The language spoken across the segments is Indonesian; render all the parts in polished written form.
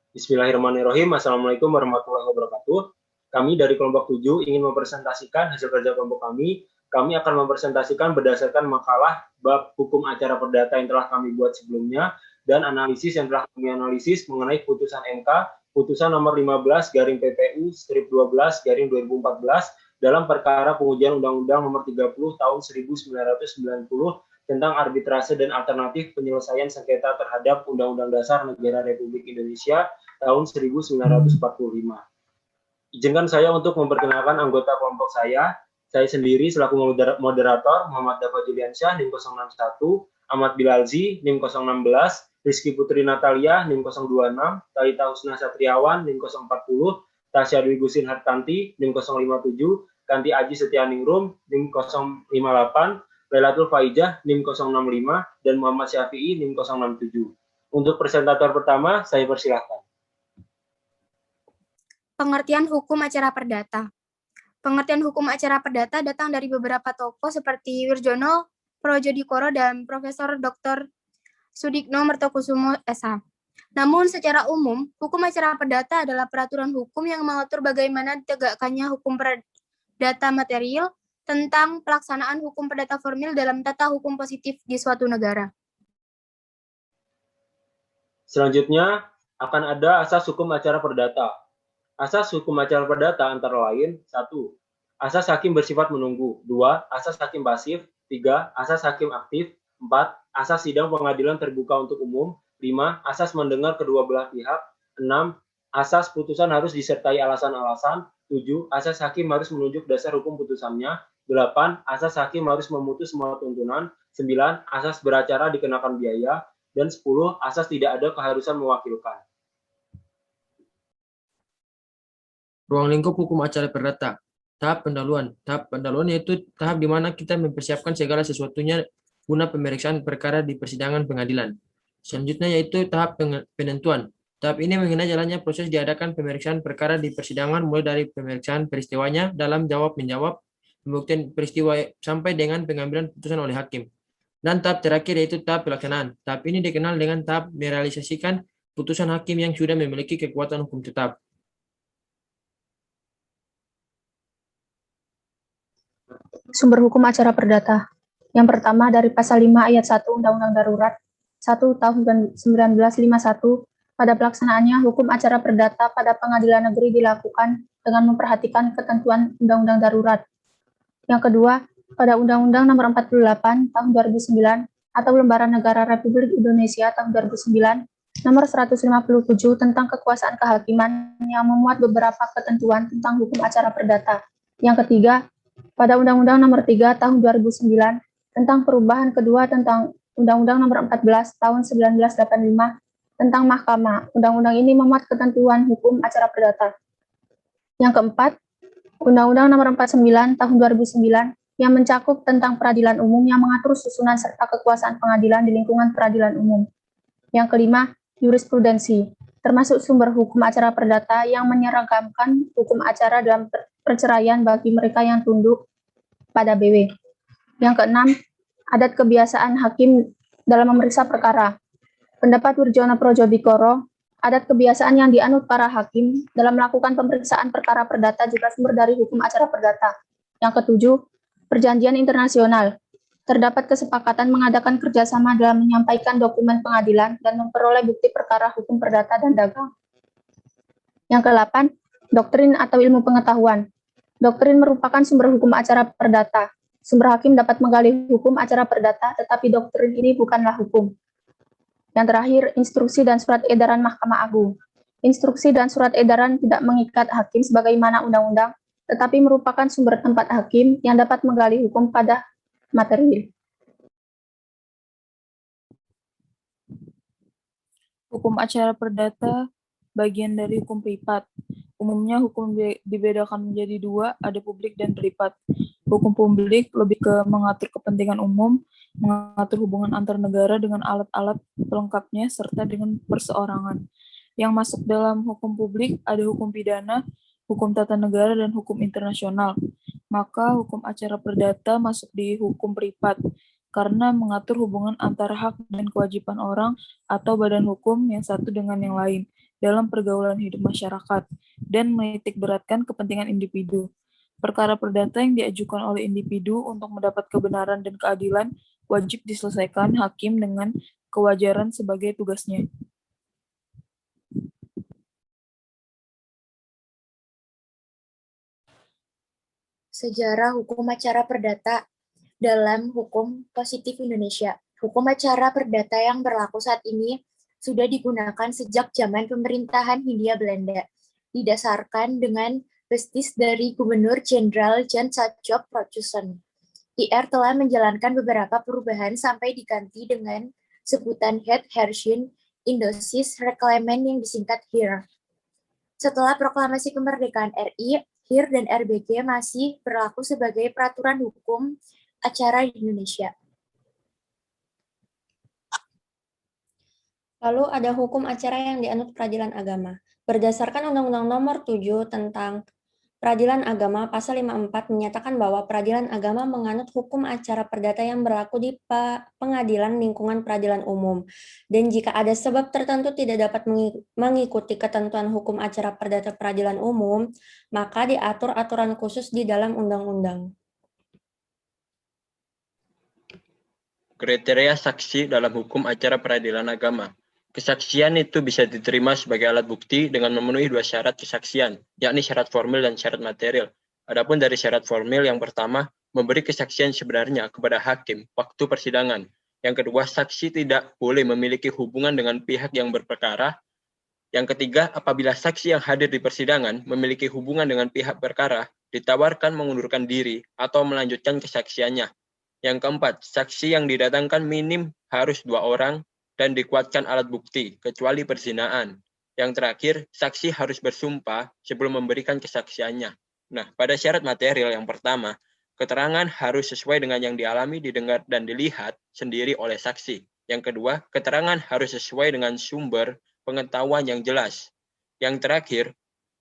Bismillahirrahmanirrahim. Assalamualaikum warahmatullahi wabarakatuh. Kami dari kelompok 7 ingin mempresentasikan hasil kerja kelompok kami. Kami akan mempresentasikan berdasarkan makalah bab hukum acara perdata yang telah kami buat sebelumnya dan analisis yang telah kami analisis mengenai putusan MK, putusan nomor 15 garing PPU strip 12 garing 2014 dalam perkara pengujian Undang-Undang nomor 30 tahun 1990 tentang arbitrase dan alternatif penyelesaian sengketa terhadap Undang-Undang Dasar Negara Republik Indonesia tahun 1945. Izinkan saya untuk memperkenalkan anggota kelompok saya. Saya sendiri selaku moderator Muhammad Dafa Juliansyah, NIM 061, Ahmad Bilalzi, NIM 016, Rizky Putri Natalia, NIM 026, Talita Husna Satriawan, NIM 040, Tasya Dwi Gusin Hartanti, NIM 057, Kanti Aji Setianingrum, NIM 058, Lailatul Faijah, NIM 065, dan Muhammad Syafi'i, NIM 067. Untuk presentator pertama, saya persilahkan. Pengertian hukum acara perdata. Pengertian hukum acara perdata datang dari beberapa tokoh seperti Wirjono Projodikoro dan Profesor Dr. Sudikno Mertokusumo SH. Namun secara umum, hukum acara perdata adalah peraturan hukum yang mengatur bagaimana ditegakkannya hukum perdata material tentang pelaksanaan hukum perdata formil dalam tata hukum positif di suatu negara. Selanjutnya akan ada asas hukum acara perdata. Asas hukum acara perdata antara lain: 1. Asas hakim bersifat menunggu. 2. Asas hakim pasif. 3. Asas hakim aktif. 4. Asas sidang pengadilan terbuka untuk umum. 5. Asas mendengar kedua belah pihak. 6. Asas putusan harus disertai alasan-alasan. 7. Asas hakim harus menunjuk dasar hukum putusannya. 8. Asas hakim harus memutus semua tuntunan. 9. Asas beracara dikenakan biaya. Dan 10. Asas tidak ada keharusan mewakilkan. Ruang lingkup hukum acara perdata. Tahap pendahuluan. Tahap pendahuluan yaitu tahap di mana kita mempersiapkan segala sesuatunya guna pemeriksaan perkara di persidangan pengadilan. Selanjutnya yaitu tahap penentuan. Tahap ini mengenai jalannya proses diadakan pemeriksaan perkara di persidangan mulai dari pemeriksaan peristiwanya dalam jawab-menjawab, pembuktian peristiwa sampai dengan pengambilan putusan oleh hakim. Dan tahap terakhir yaitu tahap pelaksanaan. Tahap ini dikenal dengan tahap merealisasikan putusan hakim yang sudah memiliki kekuatan hukum tetap. Sumber hukum acara perdata. Yang pertama dari pasal 5 ayat 1 Undang-Undang Darurat 1 tahun 1951, pada pelaksanaannya hukum acara perdata pada pengadilan negeri dilakukan dengan memperhatikan ketentuan Undang-Undang Darurat. Yang kedua, pada Undang-Undang Nomor 48 tahun 2009 atau Lembaran Negara Republik Indonesia tahun 2009, Nomor 157 tentang kekuasaan kehakiman yang memuat beberapa ketentuan tentang hukum acara perdata. Yang ketiga, pada Undang-Undang Nomor 3 Tahun 2009 tentang perubahan kedua tentang Undang-Undang Nomor 14 Tahun 1985 tentang Mahkamah. Undang-Undang ini memuat ketentuan hukum acara perdata. Yang keempat, Undang-Undang Nomor 49 Tahun 2009 yang mencakup tentang peradilan umum yang mengatur susunan serta kekuasaan pengadilan di lingkungan peradilan umum. Yang kelima, jurisprudensi, termasuk sumber hukum acara perdata yang menyeragamkan hukum acara dalam perceraian bagi mereka yang tunduk pada BW. Yang keenam, adat kebiasaan hakim dalam memeriksa perkara. Pendapat Wirjono Projodikoro, adat kebiasaan yang dianut para hakim dalam melakukan pemeriksaan perkara perdata juga sumber dari hukum acara perdata. Yang ketujuh, perjanjian internasional. Terdapat kesepakatan mengadakan kerjasama dalam menyampaikan dokumen pengadilan dan memperoleh bukti perkara hukum perdata dan dagang. Yang kedelapan, doktrin atau ilmu pengetahuan. Doktrin merupakan sumber hukum acara perdata. Sumber hakim dapat menggali hukum acara perdata, tetapi doktrin ini bukanlah hukum. Yang terakhir, instruksi dan surat edaran Mahkamah Agung. Instruksi dan surat edaran tidak mengikat hakim sebagaimana undang-undang, tetapi merupakan sumber tempat hakim yang dapat menggali hukum pada materi. Hukum acara perdata bagian dari hukum privat. Umumnya hukum dibedakan menjadi dua, ada publik dan privat. Hukum publik lebih ke mengatur kepentingan umum, mengatur hubungan antar negara dengan alat-alat pelengkapnya, serta dengan perseorangan. Yang masuk dalam hukum publik ada hukum pidana, hukum tata negara, dan hukum internasional. Maka hukum acara perdata masuk di hukum privat, karena mengatur hubungan antara hak dan kewajiban orang atau badan hukum yang satu dengan yang lain. dalam pergaulan hidup masyarakat dan menitik beratkan kepentingan individu. Perkara perdata yang diajukan oleh individu untuk mendapat kebenaran dan keadilan wajib diselesaikan hakim dengan kewajaran sebagai tugasnya. Sejarah hukum acara perdata dalam hukum positif Indonesia. Hukum acara perdata yang berlaku saat ini sudah digunakan sejak zaman pemerintahan Hindia Belanda, didasarkan dengan prestis dari Gubernur Jenderal Jan Satjok Prochussen. IR telah menjalankan beberapa perubahan sampai diganti dengan sebutan Het Hersien Indosis Reclaimment yang disingkat HIR. Setelah proklamasi kemerdekaan RI, HIR dan RBG masih berlaku sebagai peraturan hukum acara di Indonesia. Lalu ada hukum acara yang dianut peradilan agama. Berdasarkan Undang-Undang Nomor 7 tentang Peradilan Agama, Pasal 54 menyatakan bahwa peradilan agama menganut hukum acara perdata yang berlaku di pengadilan lingkungan peradilan umum. Dan jika ada sebab tertentu tidak dapat mengikuti ketentuan hukum acara perdata peradilan umum, maka diatur aturan khusus di dalam undang-undang. Kriteria saksi dalam hukum acara peradilan agama. Kesaksian itu bisa diterima sebagai alat bukti dengan memenuhi dua syarat kesaksian, yakni syarat formil dan syarat material. Adapun dari syarat formil yang pertama, memberi kesaksian sebenarnya kepada hakim waktu persidangan. Yang kedua, saksi tidak boleh memiliki hubungan dengan pihak yang berperkara. Yang ketiga, apabila saksi yang hadir di persidangan memiliki hubungan dengan pihak perkara, ditawarkan mengundurkan diri atau melanjutkan kesaksiannya. Yang keempat, saksi yang didatangkan minim harus 2 orang dan dikuatkan alat bukti, kecuali perzinaan. Yang terakhir, saksi harus bersumpah sebelum memberikan kesaksiannya. Nah, pada syarat material yang pertama, keterangan harus sesuai dengan yang dialami, didengar, dan dilihat sendiri oleh saksi. Yang kedua, keterangan harus sesuai dengan sumber pengetahuan yang jelas. Yang terakhir,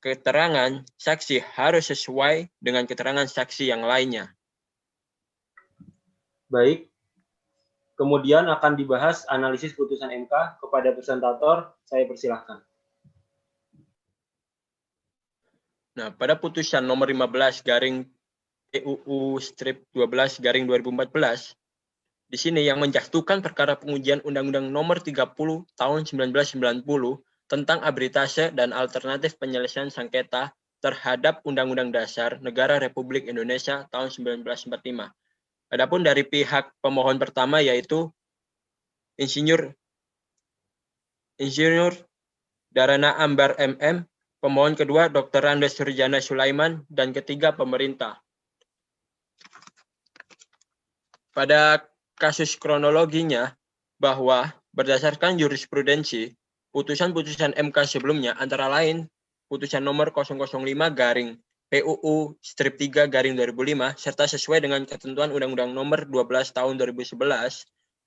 keterangan saksi harus sesuai dengan keterangan saksi yang lainnya. Baik, kemudian akan dibahas analisis putusan MK. Kepada presentator, saya persilahkan. Nah, pada putusan nomor 15 garing PUU strip 12 garing 2014, di sini yang menjatuhkan perkara pengujian Undang-Undang Nomor 30 Tahun 1990 tentang arbitrase dan alternatif penyelesaian sengketa terhadap Undang-Undang Dasar Negara Republik Indonesia tahun 1945. Adapun dari pihak pemohon pertama yaitu Insinyur Dharana Ambar MM, pemohon kedua Dr. Andes Surjana Sulaiman, dan ketiga pemerintah. Pada kasus kronologinya bahwa berdasarkan jurisprudensi, putusan-putusan MK sebelumnya antara lain putusan nomor 005 garing PUU strip 3 garing 2005 serta sesuai dengan ketentuan Undang-Undang Nomor 12 Tahun 2011.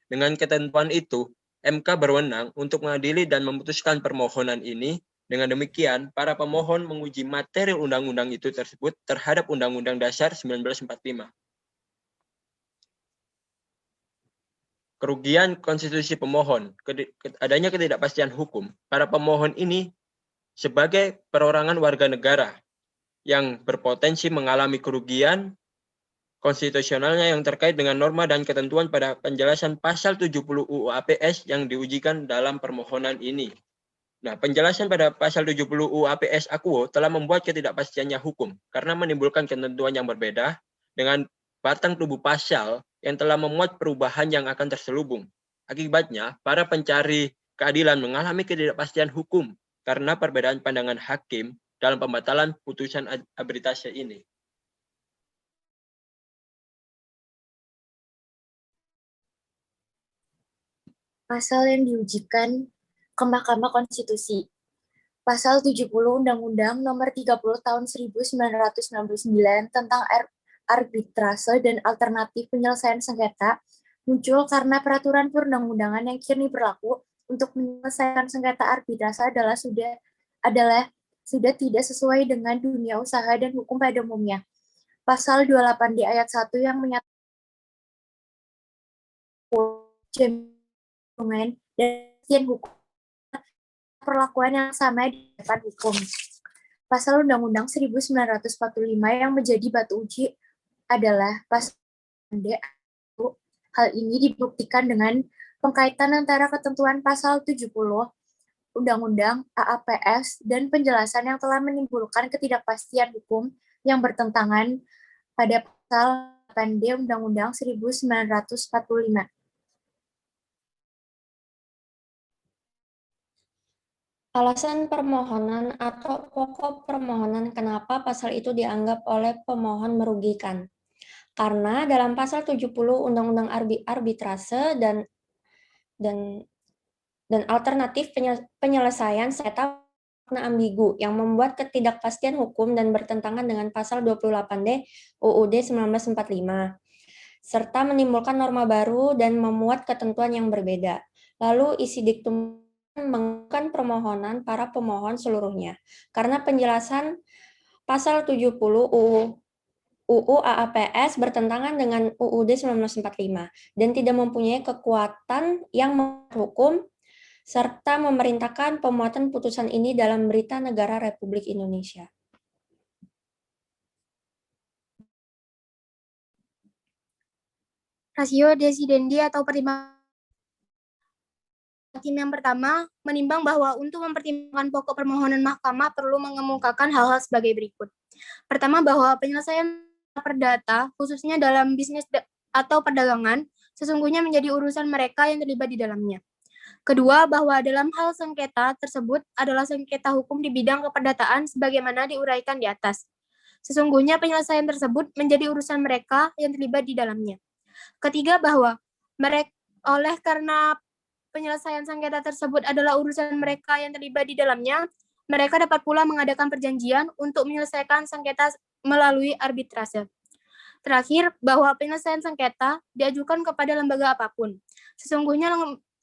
Dengan ketentuan itu, MK berwenang untuk mengadili dan memutuskan permohonan ini. Dengan demikian, para pemohon menguji materi undang-undang itu tersebut terhadap Undang-Undang Dasar 1945. Kerugian konstitusi pemohon, adanya ketidakpastian hukum. Para pemohon ini sebagai perorangan warga negara yang berpotensi mengalami kerugian konstitusionalnya yang terkait dengan norma dan ketentuan pada penjelasan pasal 70 UU APS yang diujikan dalam permohonan ini. Nah, penjelasan pada pasal 70 UU APS Akuo telah membuat ketidakpastiannya hukum karena menimbulkan ketentuan yang berbeda dengan batang tubuh pasal yang telah memuat perubahan yang akan terselubung. Akibatnya, para pencari keadilan mengalami ketidakpastian hukum karena perbedaan pandangan hakim dalam pembatalan putusan arbitrase ini. Pasal yang diujikan ke Mahkamah Konstitusi. Pasal 70 Undang-Undang Nomor 30 Tahun 1969 tentang arbitrase dan alternatif penyelesaian sengketa muncul karena peraturan perundang-undangan yang kini berlaku untuk menyelesaikan sengketa arbitrase sudah tidak sesuai dengan dunia usaha dan hukum pada umumnya. Pasal 28 di ayat 1 yang menyatakan jaminan dan hukum perlakuan yang sama di depan hukum. Pasal Undang-Undang 1945 yang menjadi batu uji adalah pasal D. Hal ini dibuktikan dengan pengkaitan antara ketentuan pasal 70 Undang-Undang AAPS dan penjelasan yang telah menimbulkan ketidakpastian hukum yang bertentangan pada pasal 8D Undang-Undang 1945. Alasan permohonan atau pokok permohonan kenapa pasal itu dianggap oleh pemohon merugikan. Karena dalam pasal 70 Undang-Undang Arbitrase dan alternatif penyelesaian sengketa ambigu yang membuat ketidakpastian hukum dan bertentangan dengan pasal 28D UUD 1945 serta menimbulkan norma baru dan memuat ketentuan yang berbeda. Lalu isi diktum mengajukan permohonan para pemohon seluruhnya karena penjelasan pasal 70 UU AAPS bertentangan dengan UUD 1945 dan tidak mempunyai kekuatan yang menghukum serta memerintahkan pemuatan putusan ini dalam Berita Negara Republik Indonesia. Rasio desidendi atau pertimbangan. Hakim yang pertama menimbang bahwa untuk mempertimbangkan pokok permohonan mahkamah perlu mengemukakan hal-hal sebagai berikut. Pertama, bahwa penyelesaian perdata, khususnya dalam bisnis atau perdagangan, sesungguhnya menjadi urusan mereka yang terlibat di dalamnya. Kedua, bahwa dalam hal sengketa tersebut adalah sengketa hukum di bidang keperdataan sebagaimana diuraikan di atas. Sesungguhnya penyelesaian tersebut menjadi urusan mereka yang terlibat di dalamnya. Ketiga, bahwa mereka oleh karena penyelesaian sengketa tersebut adalah urusan mereka yang terlibat di dalamnya, mereka dapat pula mengadakan perjanjian untuk menyelesaikan sengketa melalui arbitrase. Terakhir, bahwa penyelesaian sengketa diajukan kepada lembaga apapun. Sesungguhnya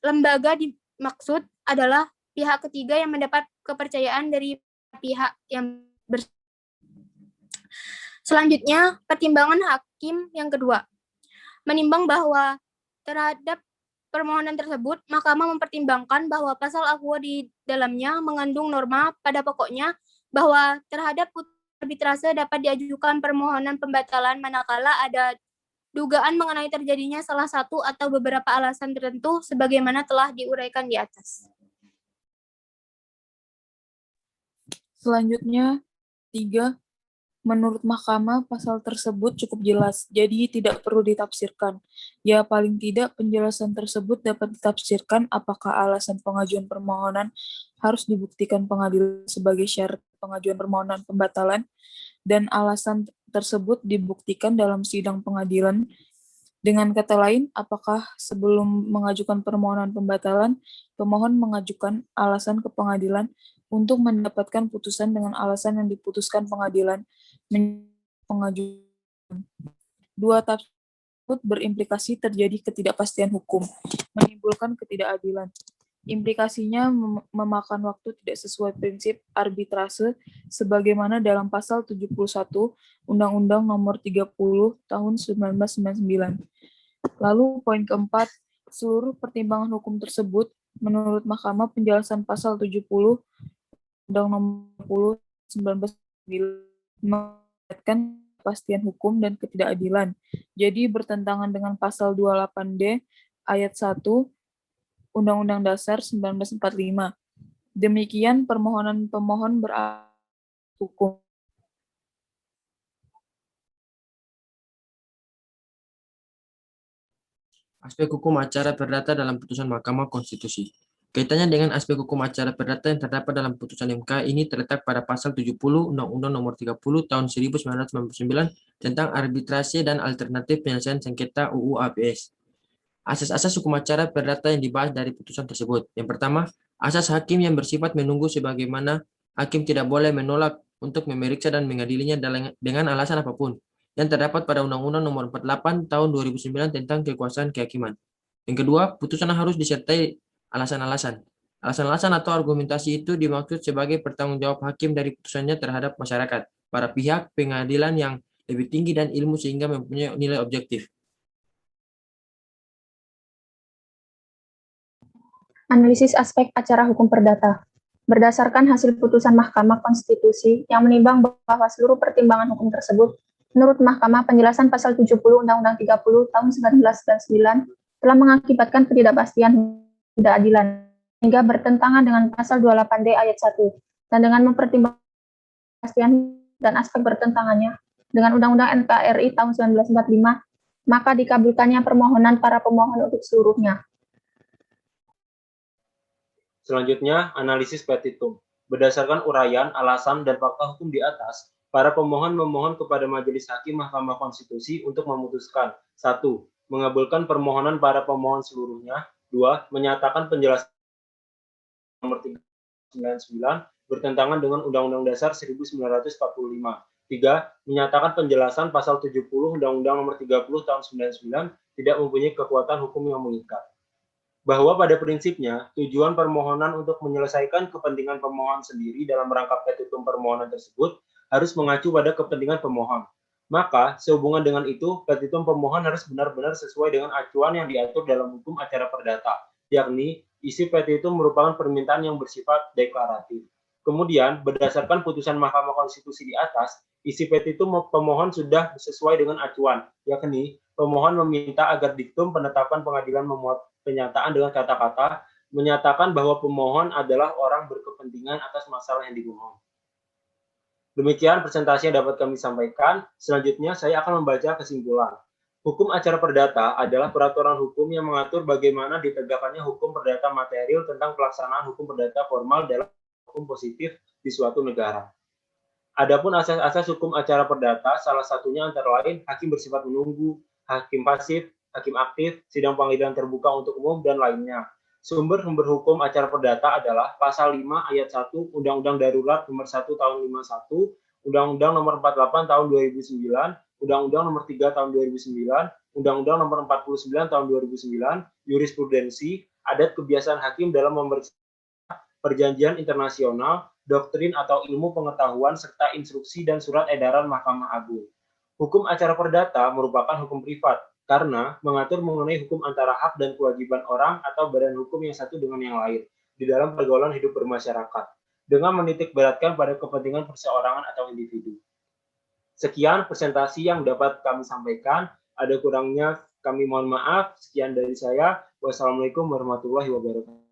lembaga dimaksud adalah pihak ketiga yang mendapat kepercayaan dari pihak yang Selanjutnya, pertimbangan hakim yang kedua. Menimbang bahwa terhadap permohonan tersebut, Mahkamah mempertimbangkan bahwa pasal aqua di dalamnya mengandung norma pada pokoknya bahwa terhadap arbitrase dapat diajukan permohonan pembatalan manakala ada dugaan mengenai terjadinya salah satu atau beberapa alasan tertentu sebagaimana telah diuraikan di atas. Selanjutnya, 3. Menurut Mahkamah, pasal tersebut cukup jelas, jadi tidak perlu ditafsirkan. Ya, paling tidak penjelasan tersebut dapat ditafsirkan apakah alasan pengajuan permohonan harus dibuktikan pengadilan sebagai syarat pengajuan permohonan pembatalan, dan alasan tersebut dibuktikan dalam sidang pengadilan. Dengan kata lain, apakah sebelum mengajukan permohonan pembatalan, pemohon mengajukan alasan ke pengadilan untuk mendapatkan putusan dengan alasan yang diputuskan pengadilan pengajuan. Dua tafsir tersebut berimplikasi terjadi ketidakpastian hukum, menimbulkan ketidakadilan. Implikasinya memakan waktu tidak sesuai prinsip arbitrase sebagaimana dalam pasal 71 Undang-Undang Nomor 30 Tahun 1999. Lalu poin keempat, seluruh pertimbangan hukum tersebut menurut Mahkamah penjelasan pasal 70 Undang Nomor 10 1999 mengaitkan kepastian hukum dan ketidakadilan. Jadi bertentangan dengan pasal 28D ayat 1 Undang-Undang Dasar 1945. Demikian permohonan pemohon hukum. Aspek hukum acara perdata dalam putusan Mahkamah Konstitusi. Kaitannya dengan aspek hukum acara perdata yang terdapat dalam putusan MK ini terletak pada pasal 70 Undang-Undang Nomor 30 Tahun 1999 tentang arbitrase dan alternatif penyelesaian sengketa UU APS. Asas-asas hukum acara perdata yang dibahas dari putusan tersebut. Yang pertama, asas hakim yang bersifat menunggu sebagaimana hakim tidak boleh menolak untuk memeriksa dan mengadilinya dengan alasan apapun yang terdapat pada Undang-Undang Nomor 48 Tahun 2009 tentang kekuasaan kehakiman. Yang kedua, putusan harus disertai alasan-alasan. Alasan-alasan atau argumentasi itu dimaksud sebagai pertanggungjawab hakim dari putusannya terhadap masyarakat, para pihak pengadilan yang lebih tinggi dan ilmu sehingga mempunyai nilai objektif. Analisis aspek acara hukum perdata. Berdasarkan hasil putusan Mahkamah Konstitusi yang menimbang bahwa seluruh pertimbangan hukum tersebut, menurut Mahkamah, penjelasan pasal 70 Undang-Undang 30 tahun 1999 telah mengakibatkan ketidakpastian ketidakadilan hingga bertentangan dengan pasal 28D ayat 1 dan dengan mempertimbangkan kepastian dan aspek bertentangannya dengan Undang-Undang NKRI tahun 1945, maka dikabulkannya permohonan para pemohon untuk seluruhnya. Selanjutnya, analisis petitum. Berdasarkan uraian, alasan, dan fakta hukum di atas, para pemohon memohon kepada Majelis Hakim Mahkamah Konstitusi untuk memutuskan 1. Mengabulkan permohonan para pemohon seluruhnya. 2. Menyatakan penjelasan nomor 399 bertentangan dengan Undang-Undang Dasar 1945. 3. Menyatakan penjelasan pasal 70 Undang-Undang nomor 30 tahun 1999 tidak mempunyai kekuatan hukum yang mengikat. Bahwa pada prinsipnya, tujuan permohonan untuk menyelesaikan kepentingan pemohon sendiri dalam rangka petitum permohonan tersebut harus mengacu pada kepentingan pemohon. Maka, sehubungan dengan itu, petitum pemohon harus benar-benar sesuai dengan acuan yang diatur dalam hukum acara perdata, yakni isi petitum merupakan permintaan yang bersifat deklaratif. Kemudian, berdasarkan putusan Mahkamah Konstitusi di atas, isi petitum pemohon sudah sesuai dengan acuan, yakni pemohon meminta agar diktum penetapan pengadilan memuat penyataan dengan kata-kata menyatakan bahwa pemohon adalah orang berkepentingan atas masalah yang dimohon. Demikian presentasi yang dapat kami sampaikan. Selanjutnya saya akan membaca kesimpulan. Hukum acara perdata adalah peraturan hukum yang mengatur bagaimana ditegakkannya hukum perdata material tentang pelaksanaan hukum perdata formal dalam hukum positif di suatu negara. Adapun asas-asas hukum acara perdata, salah satunya antara lain hakim bersifat menunggu, hakim pasif, hakim aktif, sidang pengadilan terbuka untuk umum, dan lainnya. Sumber-sumber hukum acara perdata adalah Pasal 5 Ayat 1 Undang-Undang Darurat Nomor 1 Tahun 51, Undang-Undang Nomor 48 Tahun 2009, Undang-Undang Nomor 3 Tahun 2009, Undang-Undang Nomor 49 Tahun 2009, jurisprudensi, adat kebiasaan hakim dalam memeriksa perjanjian internasional, doktrin atau ilmu pengetahuan, serta instruksi dan surat edaran Mahkamah Agung. Hukum acara perdata merupakan hukum privat, karena mengatur mengenai hukum antara hak dan kewajiban orang atau badan hukum yang satu dengan yang lain di dalam pergaulan hidup bermasyarakat, dengan menitik beratkan pada kepentingan perseorangan atau individu. Sekian presentasi yang dapat kami sampaikan. Ada kurangnya kami mohon maaf. Sekian dari saya. Wassalamualaikum warahmatullahi wabarakatuh.